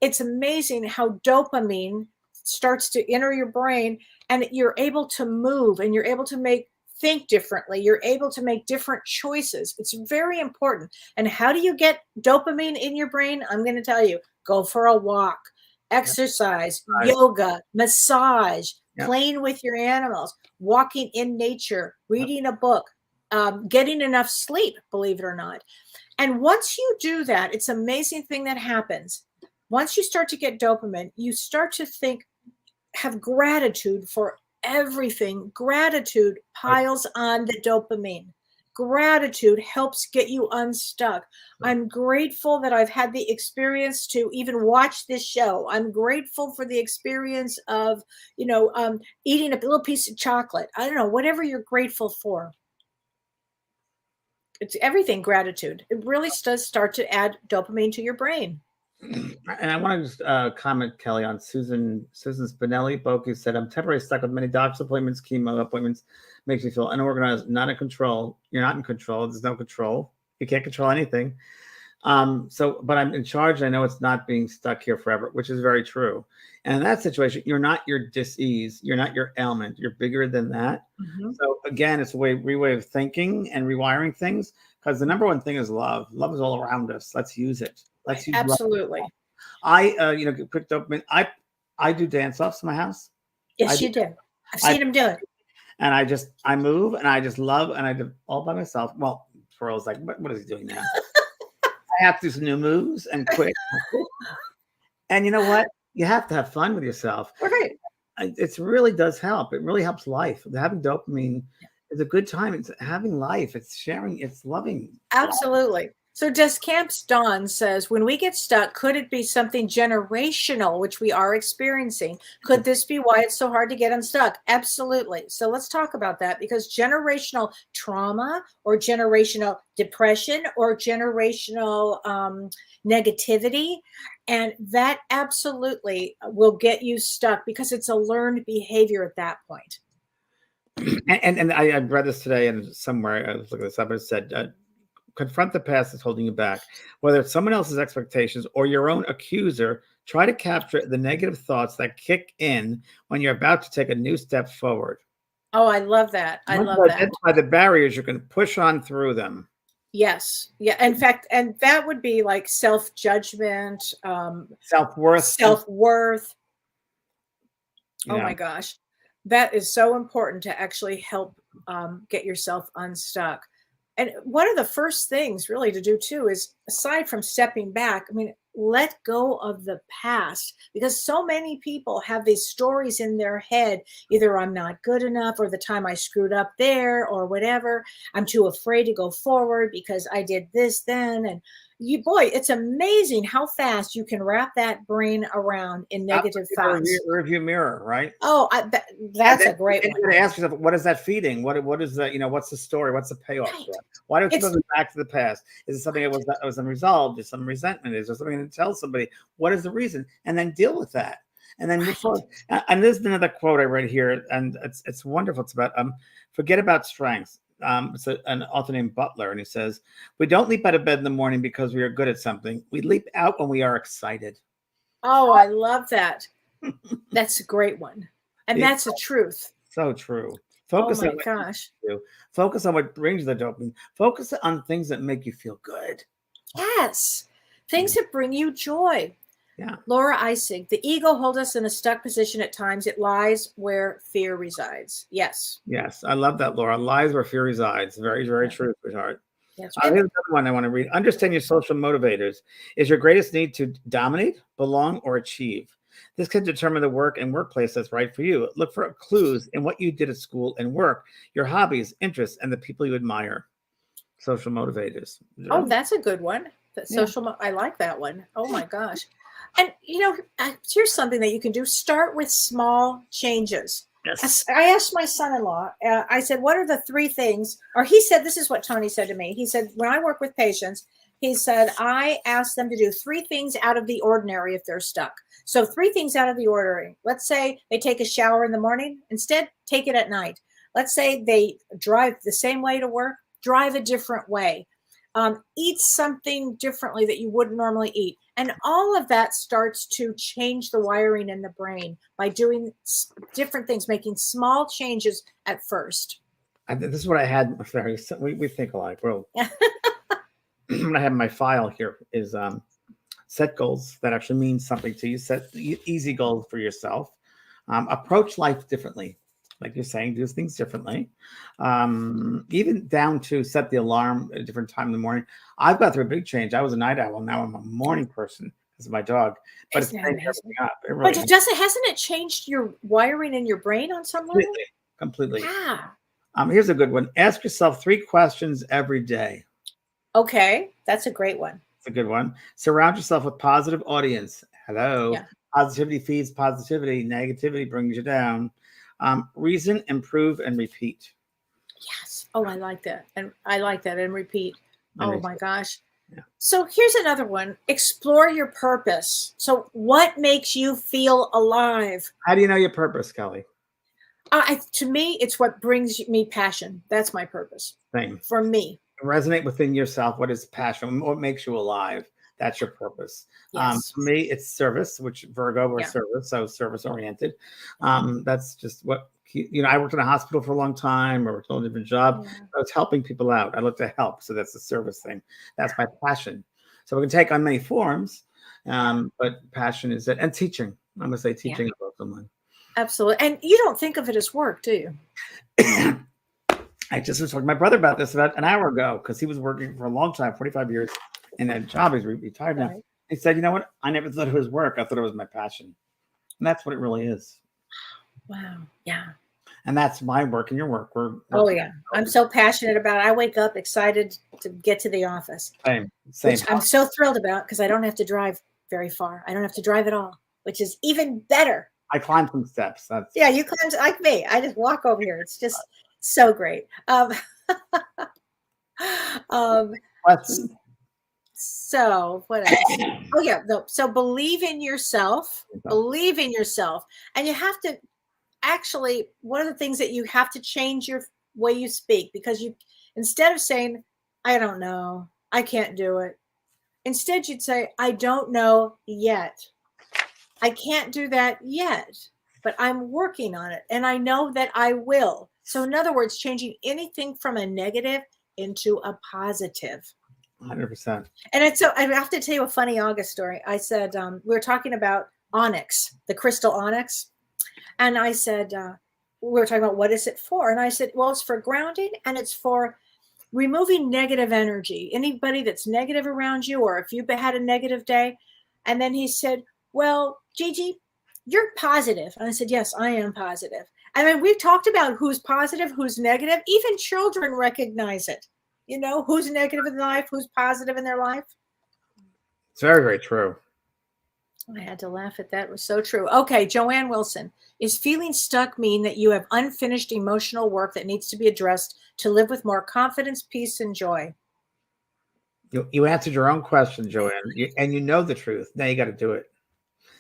it's amazing how dopamine starts to enter your brain, and you're able to move, and you're able to think differently. You're able to make different choices. It's very important. And how do you get dopamine in your brain? I'm going to tell you, go for a walk, exercise, yoga, massage, playing with your animals, walking in nature, reading a book, getting enough sleep, believe it or not. And once you do that, it's an amazing thing that happens. Once you start to get dopamine, you start to have gratitude for everything. Gratitude piles on the dopamine. Gratitude helps get you unstuck. I'm grateful that I've had the experience to even watch this show. I'm grateful for the experience of, eating a little piece of chocolate. I don't know, whatever you're grateful for. It's everything gratitude. It really does start to add dopamine to your brain. And I want to just comment, Kellee, on Susan Spinelli book, who said, I'm temporarily stuck with many doctor's appointments, chemo appointments, makes me feel unorganized, not in control. You're not in control. There's no control. You can't control anything. But I'm in charge. And I know it's not being stuck here forever, which is very true. And in that situation, you're not your disease. You're not your ailment. You're bigger than that. Mm-hmm. So again, it's a way of thinking and rewiring things, because the number one thing is love. Love is all around us. Let's use it. Let's use absolutely. Love. Quick dopamine. I do dance offs in my house. Yes, you do. I've seen him do it. And I move, and I just love, and I do all by myself. Well, Pearl's like, what is he doing now? I have to do some new moves and quick. And you know what? You have to have fun with yourself. Right. It really does help. It really helps life. Having dopamine is a good time. It's having life. It's sharing. It's loving. Absolutely. Life. So Descamps Dawn says, when we get stuck, could it be something generational, which we are experiencing? Could this be why it's so hard to get unstuck? Absolutely. So let's talk about that, because generational trauma or generational depression or generational negativity, and that absolutely will get you stuck because it's a learned behavior at that point. And I read this today, and somewhere I was looking this up, and it said, confront the past that's holding you back. Whether it's someone else's expectations or your own accuser, try to capture the negative thoughts that kick in when you're about to take a new step forward. Oh, I love that. I love that. Identify the barriers, you can push on through them. Yes. Yeah. In fact, and that would be like self-judgment, self-worth. Oh my gosh. That is so important to actually help get yourself unstuck. And one of the first things really to do too is, aside from stepping back, let go of the past, because so many people have these stories in their head. Either I'm not good enough, or the time I screwed up there, or whatever. I'm too afraid to go forward because I did this then. And, It's amazing how fast you can wrap that brain around in negative thoughts. Review mirror, right? Oh, that's a great one. You got to ask yourself, what is that feeding? What is that? What's the story? What's the payoff? Right. Why do people go back to the past? Is it something that was unresolved? Is some resentment? Is there something to tell somebody? What is the reason? And then deal with that. And then move forward. And there's another quote I read here, and it's wonderful. It's about forget about strengths. It's an author named Butler, and he says, "We don't leap out of bed in the morning because we are good at something. We leap out when we are excited." Oh, I love that. That's a great one, and that's the truth. So true. Focus on gosh. Focus on what brings the dopamine. Focus on things that make you feel good. Yes, things that bring you joy. Yeah. Laura Ising, the ego holds us in a stuck position at times. It lies where fear resides. Yes. Yes. I love that, Laura. Lies where fear resides. Very, very true, sweetheart. Yes. Here's another one I want to read. Understand your social motivators. Is your greatest need to dominate, belong, or achieve? This can determine the work and workplace that's right for you. Look for clues in what you did at school and work, your hobbies, interests, and the people you admire. Social motivators. Oh, that's a good one. I like that one. Oh my gosh. And here's something that you can do. Start with small changes. Yes. I asked my son-in-law, I said, what are the 3 things? Or he said, this is what Tony said to me. He said, when I work with patients, he said, I ask them to do 3 things out of the ordinary if they're stuck. So 3 things out of the ordinary. Let's say they take a shower in the morning. Instead, take it at night. Let's say they drive the same way to work. Drive a different way. Eat something differently that you wouldn't normally eat. And all of that starts to change the wiring in the brain by doing different things, making small changes at first. This is what I had. We think alike. Well, what I have in my file here is set goals that actually mean something to you. Set easy goals for yourself. Approach life differently. Like you're saying, do things differently. Even down to set the alarm at a different time in the morning. I've got through a big change. I was a night owl. Now I'm a morning person because of my dog. But it's hasn't it changed your wiring in your brain on some level? Completely. Yeah. Here's a good one. Ask yourself 3 questions every day. Okay. That's a great one. It's a good one. Surround yourself with positive audience. Hello. Yeah. Positivity feeds positivity. Negativity brings you down. Reason, improve, and repeat. Yes. Oh, I like that. And repeat. Oh my gosh. Yeah. So here's another one. Explore your purpose. So what makes you feel alive? How do you know your purpose, Kellee? To me, it's what brings me passion. That's my purpose. Same. For me. Resonate within yourself. What is passion? What makes you alive? That's your purpose. Yes. For me, it's service, which Virgo or service, so service oriented. That's just what, I worked in a hospital for a long time, or worked on a different job. Yeah. I was helping people out. I look to help. So that's the service thing. That's my passion. So we can take on many forms, but passion is it. And teaching. I'm going to say teaching is also mine. Absolutely. And you don't think of it as work, do you? I just was talking to my brother about this about an hour ago, because he was working for a long time, 45 years. In that job, he's retired now. Right. He said, you know what? I never thought it was work. I thought it was my passion. And that's what it really is. Wow. Yeah. And that's my work and your work. I'm so passionate about it. I wake up excited to get to the office. Same. Which I'm so thrilled about, because I don't have to drive very far. I don't have to drive at all, which is even better. I climb some steps. Yeah, you climb like me. I just walk over here. It's just so great. So what else? Oh yeah. So believe in yourself, And you have to actually, one of the things that you have to change your way you speak, because instead of saying, I don't know, I can't do it. Instead you'd say, I don't know yet. I can't do that yet, but I'm working on it. And I know that I will. So in other words, changing anything from a negative into a positive. 100%. And so I have to tell you a funny August story. I said, we were talking about onyx, the crystal onyx. And I said, we were talking about what is it for? And I said, well, it's for grounding, and it's for removing negative energy. Anybody that's negative around you, or if you've had a negative day. And then he said, well, Gigi, you're positive. And I said, yes, I am positive. I mean, we've talked about who's positive, who's negative. Even children recognize it. Who's negative in life, who's positive in their life. It's very, very true. I had to laugh at that. It was so true. Okay, Joanne Wilson. Is feeling stuck mean that you have unfinished emotional work that needs to be addressed to live with more confidence, peace, and joy? You answered your own question, Joanne, and you know the truth. Now you got to do it.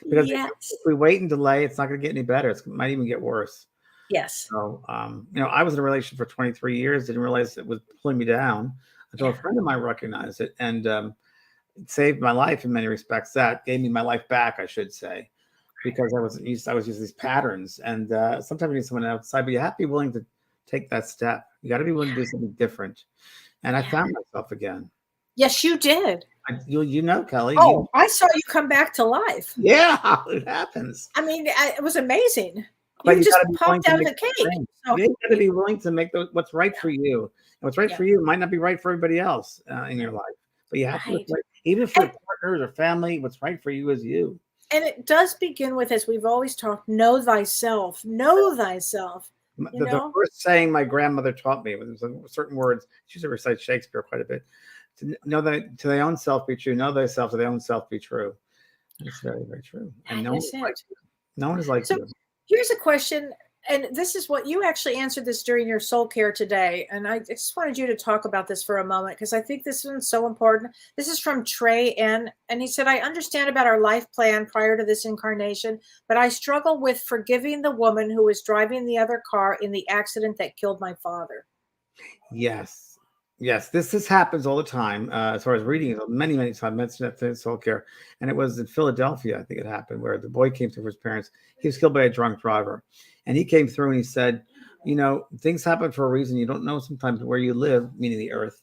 Because Yes. if we wait and delay, it's not going to get any better. It might even get worse. Yes. So, I was in a relationship for 23 years, didn't realize it was pulling me down until a friend of mine recognized it, and it saved my life in many respects. That gave me my life back, I should say, because I was using these patterns, and sometimes you need someone outside, but you have to be willing to take that step. You got to be willing to do something different. And I found myself again. Yes, you did. You know, Kellee. Oh, I saw you come back to life. Yeah, it happens. I mean, it was amazing. But You just gotta be willing popped to out of make the the cake. change. So, You got to be willing to make what's right for you. And what's right for you might not be right for everybody else in your life. But you have to, even if your partners or family, what's right for you is you. And it does begin with, as we've always talked, know thyself. Know thyself. The first saying my grandmother taught me was certain words. She used to recite Shakespeare quite a bit. To know that to thy own self be true. Know thyself to thy own self be true. It's very, very true. And no one is like you. No one is like you. Here's a question, and this is what you actually answered this during your soul care today. And I just wanted you to talk about this for a moment because I think this one's so important. This is from Trey N. And he said, I understand about our life plan prior to this incarnation, but I struggle with forgiving the woman who was driving the other car in the accident that killed my father. Yes. Yes, this happens all the time. As far as reading, many times I mentioned that to soul care, and it was in Philadelphia. I think it happened where the boy came through his parents. He was killed by a drunk driver, and he came through and he said, things happen for a reason. You don't know sometimes where you live, meaning the earth,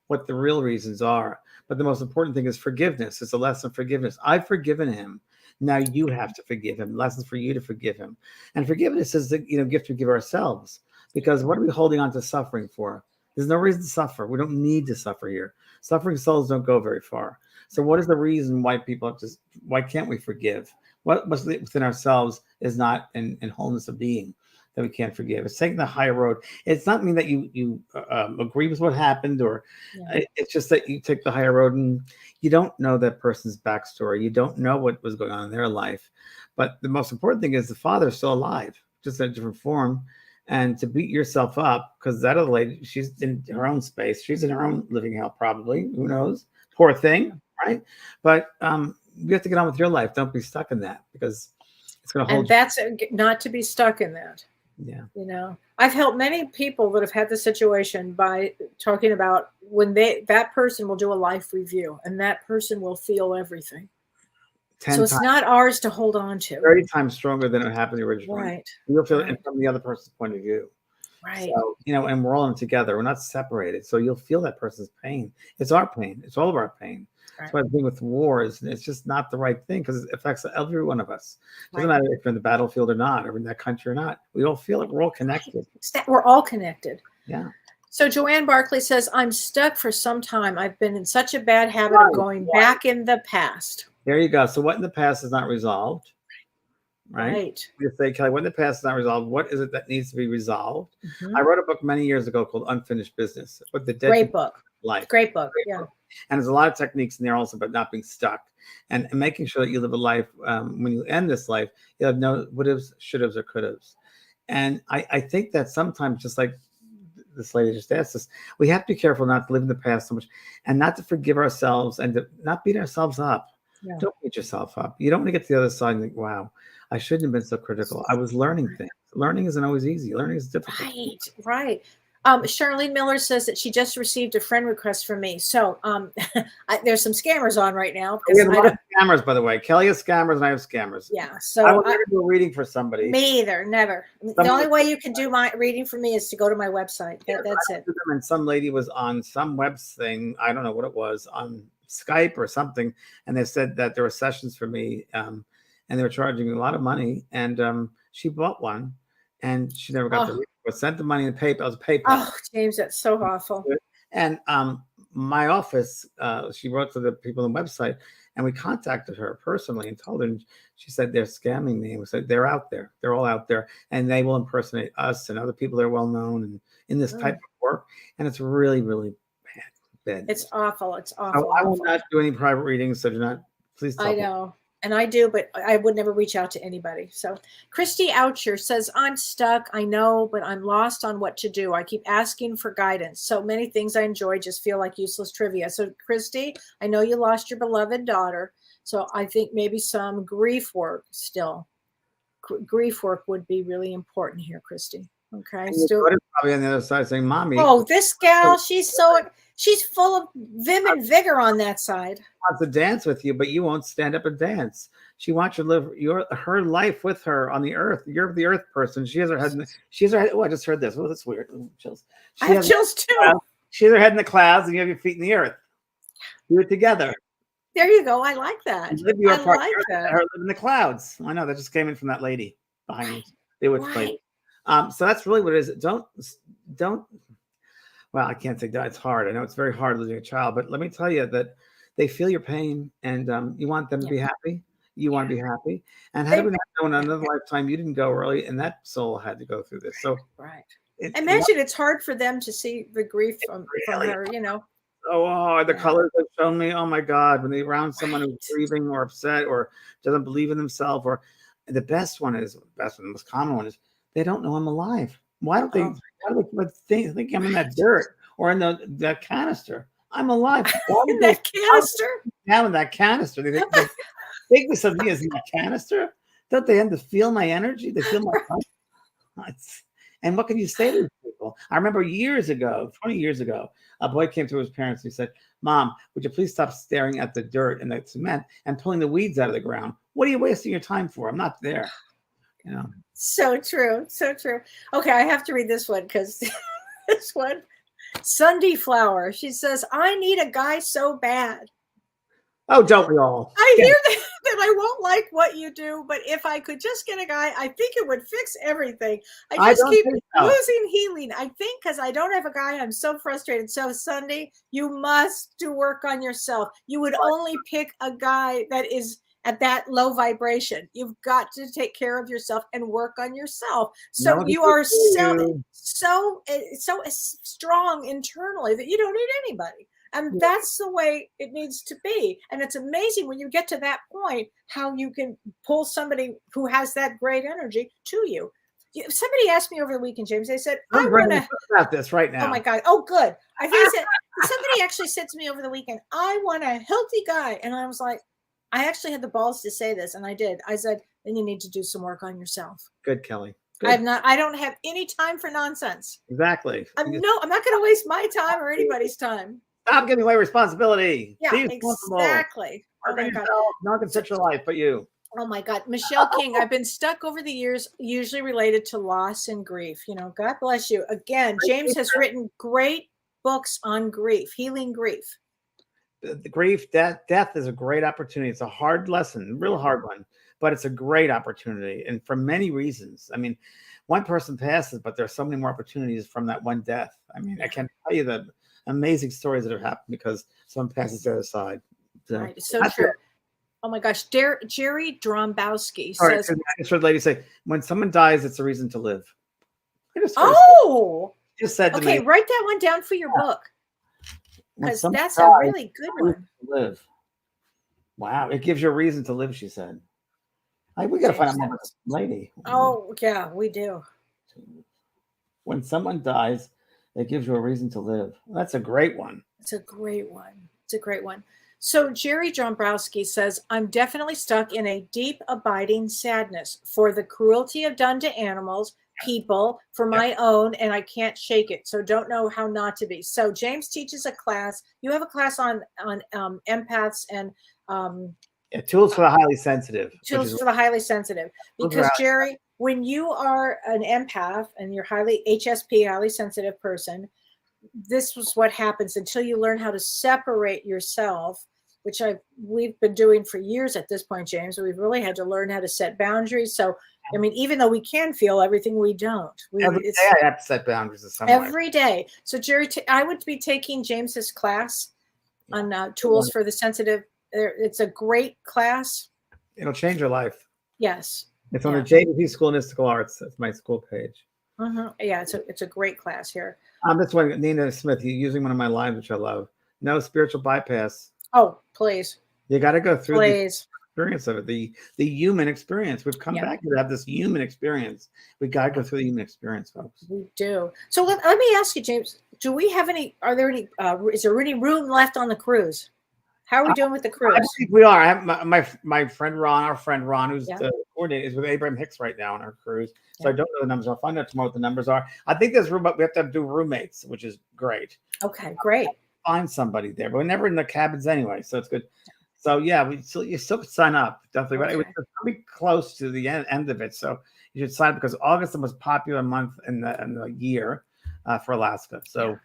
what the real reasons are. But the most important thing is forgiveness. It's a lesson of forgiveness. I've forgiven him. Now you have to forgive him. Lessons for you to forgive him, and forgiveness is the gift we give ourselves. Because what are we holding on to suffering for? There's no reason to suffer. We don't need to suffer here. Suffering souls don't go very far. So what is the reason why why can't we forgive? What within ourselves is not in wholeness of being that we can't forgive? It's taking the higher road. It's not mean that you agree with what happened, or it's just that you take the higher road and you don't know that person's backstory. You don't know what was going on in their life. But the most important thing is the father is still alive, just in a different form. And to beat yourself up, because that other lady, she's in her own space. She's in her own living hell, probably. Who knows? Poor thing, right? But you have to get on with your life. Don't be stuck in that, because it's going to hold. And that's not to be stuck in that. Yeah. I've helped many people that have had the situation by talking about when that person will do a life review, and that person will feel everything. So it's not ours to hold on to. 30 times stronger than it happened originally. Right. You'll feel it from the other person's point of view. Right. So, and we're all in together. We're not separated. So you'll feel that person's pain. It's our pain. It's all of our pain. Right. That's why the thing with war is it's just not the right thing, because it affects every one of us. It doesn't matter if you're in the battlefield or not, or in that country or not. We all feel it. We're all connected. We're all connected. Yeah. So Joanne Barkley says, I'm stuck for some time. I've been in such a bad habit of going back in the past. There you go. So what in the past is not resolved, right? You say, Kellee, what in the past is not resolved, what is it that needs to be resolved? I wrote a book many years ago called Unfinished Business. Great book. Life. Great book. Book. And there's a lot of techniques in there also about not being stuck and making sure that you live a life when you end this life, you have no would-haves, should-haves, or could-haves. And I think that sometimes, just like this lady just asked us, we have to be careful not to live in the past so much, and not to forgive ourselves, and to not beat ourselves up. Yeah. Don't beat yourself up. You don't want to get to the other side and think, wow, I shouldn't have been so critical. I was learning things. Learning isn't always easy. Learning is difficult. Right. Charlene Miller says that she just received a friend request from me. So there's some scammers on right now. We have a lot of scammers, by the way. Kellee has scammers and I have scammers. Yeah. So I would never do a reading for somebody. Me either. Never. The only way you can do my reading for me is to go to my website. That's it. And some lady was on some web thing. I don't know what it was, on Skype or something. And they said that there were sessions for me. And they were charging me a lot of money. And she bought one. And she never got the reading. But sent the money in PayPal. It was PayPal. Oh, James, that's so awful. And my office, she wrote to the people on the website, and we contacted her personally and told her. And she said, they're scamming me. And we said, they're out there. They're all out there. And they will impersonate us and other people that are well known and in this type of work. And it's really, really bad It's news. awful. It's So awful. I will awful. not do any private readings. So do not, please tell I me. know. And I do, but I would never reach out to anybody. So Christy Oucher says, I'm stuck. I know, but I'm lost on what to do. I keep asking for guidance. So many things I enjoy just feel like useless trivia. So Christy, I know you lost your beloved daughter. So I think maybe some grief work still. Grief work would be really important here, Christy. Okay. And your Still. daughter's probably on the other side saying, "Mommy, Oh, this gal, she's full of vim and vigor on that side. wants to dance with you, but you won't stand up and dance. She wants you to live her life with her on the earth. You're the earth person. She has her head. She has her head. Oh, I just heard this. Oh, that's weird. Ooh, chills. I have chills too. She has her head in the clouds, and you have your feet in the earth. Do it together. There you go. I like that. I like that. Her live in the clouds. I know that just came in from that lady behind you. The witch lady. So that's really what it is. Don't. Well, I can't say that. It's hard. I know it's very hard losing a child, but let me tell you that they feel your pain, and you want them to be happy. You want to be happy. And had we not known another lifetime, you didn't go early, and that soul had to go through this. So right. Imagine it's hard for them to see the grief from her, you know. Oh, the colors have shown me. Oh my God, when they're around someone who's grieving or upset or doesn't believe in themselves, or the best one, the most common one is they don't know I'm alive. Why don't they? Why do they think I'm in that dirt or in that canister? I'm alive. In that canister? Now in that canister. They think the bigness of me is in that canister. Don't they end to feel my energy? They feel my life. And what can you say to these people? I remember years ago, 20 years ago, a boy came to his parents and he said, "Mom, would you please stop staring at the dirt and the cement and pulling the weeds out of the ground? What are you wasting your time for? I'm not there." You know. So true. So true. Okay, I have to read this one because this one, Sunday Flower. She says, I need a guy so bad. Oh, don't we all? I hear that I won't like what you do, but if I could just get a guy, I think it would fix everything. I just keep losing healing. I think because I don't have a guy, I'm so frustrated. So Sunday, you must do work on yourself. You would only pick a guy that is at that low vibration. You've got to take care of yourself and work on yourself. So you are so strong internally that you don't need anybody. And that's the way it needs to be. And it's amazing when you get to that point, how you can pull somebody who has that great energy to you. Somebody asked me over the weekend, James, they said, I want to about this right now. Oh my God. Oh, good. I think somebody actually said to me over the weekend, I want a healthy guy. And I was like, I actually had the balls to say this, and I did. I said, then you need to do some work on yourself. Good, Kelly. Good. I don't have any time for nonsense. Exactly. I'm not going to waste my time or anybody's time. Stop giving away responsibility. Yeah, exactly. Oh my God. Not in such a life, but you. Oh my God. Michelle King, I've been stuck over the years, usually related to loss and grief. You know, God bless you. Again, James has written great books on grief, healing grief. The grief, death is a great opportunity. It's a hard lesson, a real hard one, but it's a great opportunity. And for many reasons. I mean, one person passes, but there's so many more opportunities from that one death. I mean, I can't tell you the amazing stories that have happened because someone passes the other side. So, right. So true. Oh my gosh. Jerry Drombowski says, I just heard the lady say, when someone dies, it's a reason to live. Just said to me, write that one down for your book. Because that's a really good one. Live. Wow. It gives you a reason to live, she said. We got to find out more about this lady. Oh, yeah, we do. When someone dies, it gives you a reason to live. That's a great one. It's a great one. It's a great one. So Jerry Dombrowski says, I'm definitely stuck in a deep, abiding sadness for the cruelty done to animals, people, for my own, and I can't shake it. So don't know how not to be. So James teaches a class. You have a class on empaths and tools for the highly sensitive. Tools for the highly sensitive. Because Jerry, when you are an empath and you're HSP, highly sensitive person, this was what happens until you learn how to separate yourself, which we've been doing for years at this point, James. We've really had to learn how to set boundaries. So, I mean, even though we can feel everything, we don't. Every day I have to set boundaries in some way. Every day. So, Jerry, I would be taking James's class on tools for the sensitive. It's a great class. It'll change your life. Yes. It's on the JDP School of Mystical Arts. That's my school page. Yeah, it's a great class here. This one, Nina Smith, using one of my lines, which I love. No spiritual bypass. Oh, please. You got to go through the Please. experience of it, the human experience. We've come back to have this human experience. We got to go through the human experience, folks. We do. So let me ask you, James, do we have any, are there any, is there any room left on the cruise? How are we doing with the cruise? I think we are. I have my friend Ron, our friend Ron, who's Yeah. the coordinator, is with Abraham Hicks right now on our cruise. So Yeah. I don't know the numbers. I'll find out tomorrow what the numbers are. I think there's room, but we have to do roommates, which is great. Okay, great. Find somebody there, but we're never in the cabins anyway, so it's good. So yeah, you still could sign up definitely. But it was pretty close to the end of it, so you should sign up because August is the most popular month in the year for Alaska. So.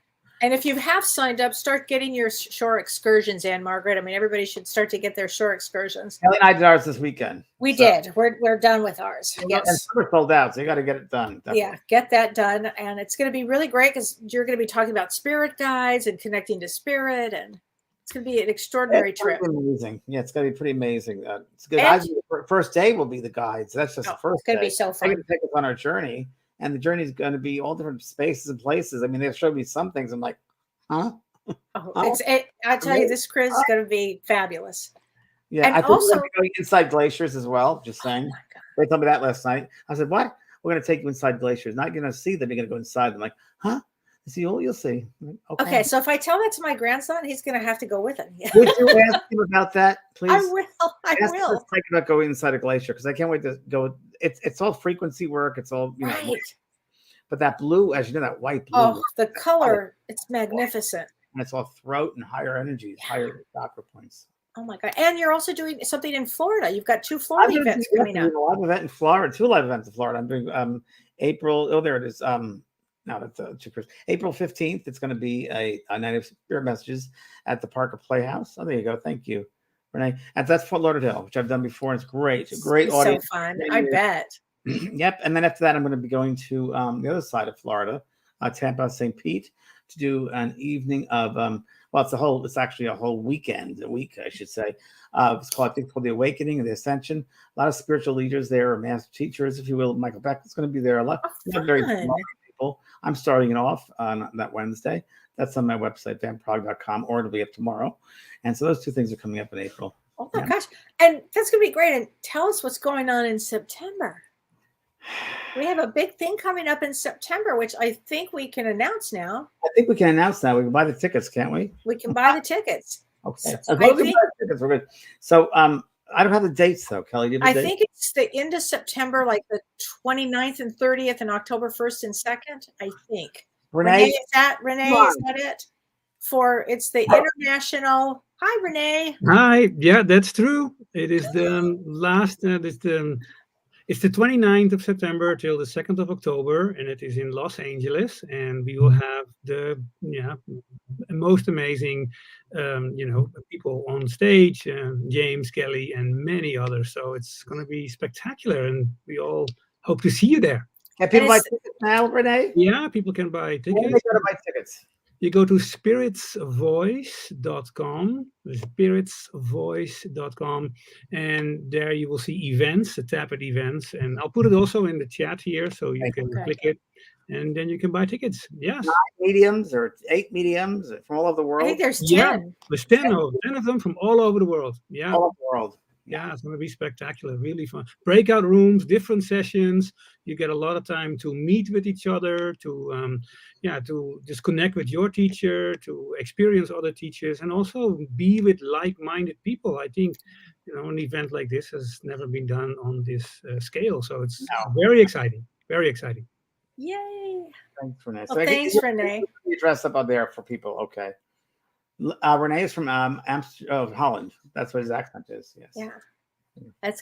And if you have signed up, start getting your shore excursions, Anne Margaret. I mean, everybody should start to get their shore excursions. Kellee and I did ours this weekend. We did. We're done with ours. Yes. We're sold out, so you got to get it done. Definitely. Yeah, get that done. And it's going to be really great because you're going to be talking about spirit guides and connecting to spirit. And it's going to be an extraordinary trip. Amazing. Yeah, it's going to be pretty amazing. It's good. The first day will be the guides. That's just the first It's going to day. be so fun. They're going to take us on our journey. And the journey is going to be all different spaces and places. I mean, they've showed me some things. I'm like, huh? I tell you, this cruise is going to be fabulous. Yeah, and I think also we're going to go inside glaciers as well. Just saying. They told me that last night. I said, "What? We're going to take you inside glaciers. Not going to see them. You're going to go inside." I'm like, "Huh?" I see. Oh, you'll see. Okay. So if I tell that to my grandson, he's going to have to go with him. Would you ask him about that, please? I will. I will. Think about going inside a glacier because I can't wait to go. It's all frequency work. It's all right. But that blue, as you know, that white blue. Oh, the color! It's magnificent. And it's all throat and higher energies, higher chakra points. Oh my God. And you're also doing something in Florida. You've got 2 Florida events coming up. A live event in Florida, 2 live events in Florida. I'm doing April. Oh, there it is. No, that's April 15th. It's going to be a night of spirit messages at the Parker Playhouse. Oh, there you go. Thank you, Renee. And that's Fort Lauderdale, which I've done before. And it's great. Great audience. So fun. I bet. Yep. And then after that, I'm going to be going to the other side of Florida, Tampa, St. Pete, to do an evening of it's actually a whole weekend, a week, I should say. It's called the Awakening and the Ascension. A lot of spiritual leaders there, master teachers, if you will. Michael Beckett's going to be there. A lot of very people. I'm starting it off on that Wednesday. That's on my website, vanprog.com, or it'll be up tomorrow. And so those 2 things are coming up in April. Oh my gosh. And that's going to be great. And tell us what's going on in September. We have a big thing coming up in September, which I think we can announce now. I think we can announce now. We can buy the tickets, can't we? We can buy the tickets. Okay. Tickets, we're good. So I don't have the dates though, Kellee. I think it's the end of September, like the 29th and 30th and October 1st and 2nd, I think. Renee, is that it? It's the international. Hi, Renee. Hi. Yeah, that's true. It is the last, it's the 29th of September till the 2nd of October, and it is in Los Angeles. And we will have the most amazing, people on stage, James, Kellee, and many others. So it's going to be spectacular, and we all hope to see you there. Can people buy tickets now, Renee? Yeah, people can buy tickets. Where do they go to buy tickets? You go to spiritsvoice.com, spiritsvoice.com, and there you will see events, tap at events, and I'll put it also in the chat here so you can click it, and then you can buy tickets. Yes. 9 mediums or 8 mediums from all over the world. I think there's 10. Yeah, there's 10 of them from all over the world. Yeah. All over the world. Yeah, it's going to be spectacular, really fun. Breakout rooms, different sessions. You get a lot of time to meet with each other, to just connect with your teacher, to experience other teachers, and also be with like-minded people. I think, an event like this has never been done on this scale. So it's very exciting, very exciting. Yay. Thanks, Renee. Well, thanks, Renee. You dress up out there for people. Okay. Renee is from Holland. That's what his accent is. Yes. Yeah.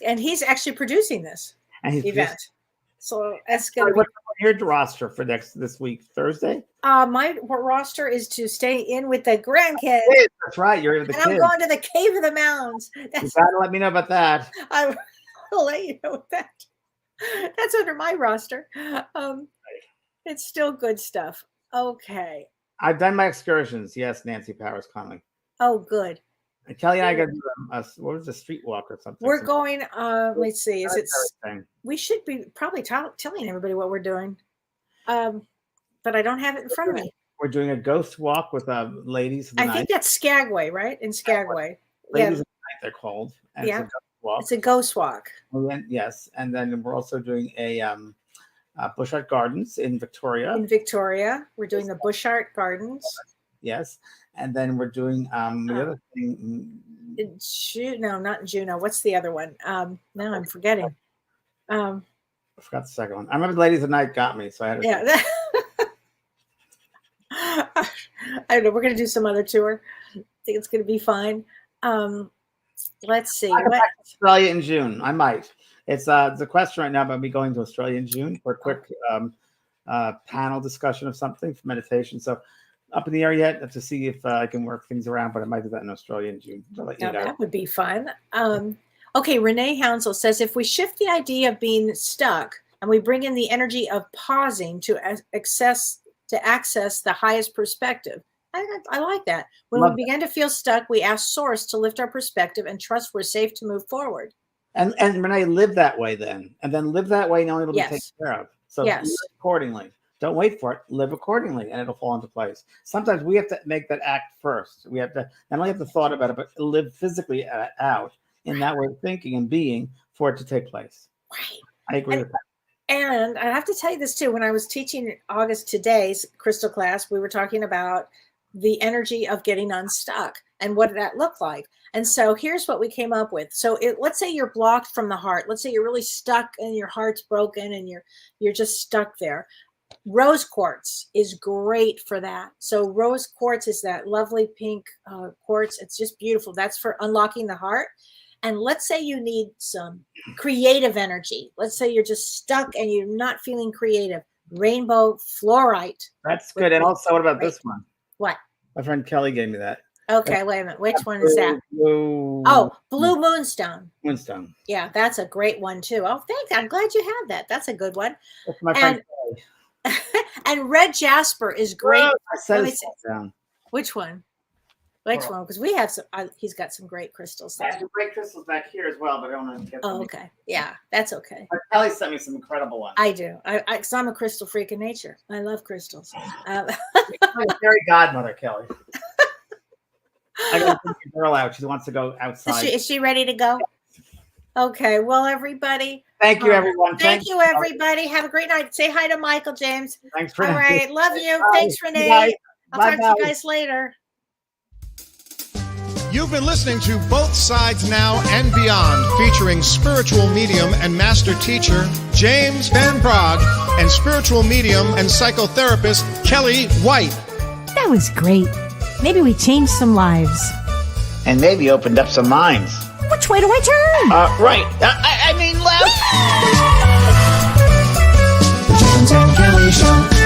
And he's actually producing this event. So that's good. What's your roster for this week, Thursday? My roster is to stay in with the grandkids. That's right. You're the kids. I'm going to the Cave of the Mounds. You gotta let me know about that. I will let you know that. That's under my roster. It's still good stuff. Okay. I've done my excursions. Yes, Nancy Powers Conley. Oh, good. And Kellee and I got to do what was the street walk or something? We're going. Let's see. We should be probably telling everybody what we're doing, but I don't have it in front of me. We're doing a ghost walk with ladies of the I night. think that's Skagway, right? In Skagway. Ladies of the night, they're called. And Yeah. It's a ghost walk. It's a ghost walk. Yes, and then we're also doing a Bush Art Gardens in Victoria. In Victoria, we're doing the Bush Art Gardens. Yes, and then we're doing the other thing. No, not Juneau. What's the other one? Now I'm forgetting. I forgot the second one. I remember the Ladies of the Night got me, so I had to. Yeah. I don't know. We're going to do some other tour. I think it's going to be fine. Let's see. I'll go back to Australia in June. I might. It's a question right now about me going to Australia in June for a quick panel discussion of something for meditation. So up in the air yet. I have to see if I can work things around, but I might do that in Australia in June. I'll let you know. That would be fun. Okay, Renee Hounsel says, if we shift the idea of being stuck and we bring in the energy of pausing to access the highest perspective. I like that. When we begin to feel stuck, we ask Source to lift our perspective and trust we're safe to move forward. And Renee, live that way then. And then live that way knowing it'll be taken care of. So live accordingly. Don't wait for it. Live accordingly, and it'll fall into place. Sometimes we have to make that act first. We have to not only have the thought about it, but live physically out in that way of thinking and being for it to take place. Right. I agree with that. And I have to tell you this too. When I was teaching August today's crystal class, we were talking about the energy of getting unstuck and what did that look like. And so here's what we came up with. So let's say you're blocked from the heart. Let's say you're really stuck and your heart's broken and you're just stuck there. Rose quartz is great for that. So rose quartz is that lovely pink quartz. It's just beautiful. That's for unlocking the heart. And let's say you need some creative energy. Let's say you're just stuck and you're not feeling creative. Rainbow fluorite. That's good. And also, what about this one? What? My friend Kellee gave me that. Okay, wait a minute. Which one is that? Blue Moonstone. Moonstone. Yeah, that's a great one too. Oh, thanks. I'm glad you have that. That's a good one. That's my friend Kellee. And red jasper is great. Oh, I set it down. Which one? Which one? Because we have some. He's got some great crystals there. I have some great crystals back here as well, but I don't want to get them. Oh, okay. Yeah, that's okay. But Kellee sent me some incredible ones. I do. Because I'm a crystal freak in nature. I love crystals. Fairy godmother, Kellee. I got to take the girl out. She wants to go outside. Is she ready to go? Okay. Well, everybody. Thank you, everyone. Thank you, everybody. Have a great night. Say hi to Michael, James. Thanks for All right. Love you. Bye. Thanks, Renee. Bye. I'll talk to you guys later. You've been listening to Both Sides Now and Beyond, featuring spiritual medium and master teacher James Van Praagh and spiritual medium and psychotherapist Kellee White. That was great. Maybe we changed some lives. And maybe opened up some minds. Which way do I turn? Right. I mean left. The James and Kellee Show.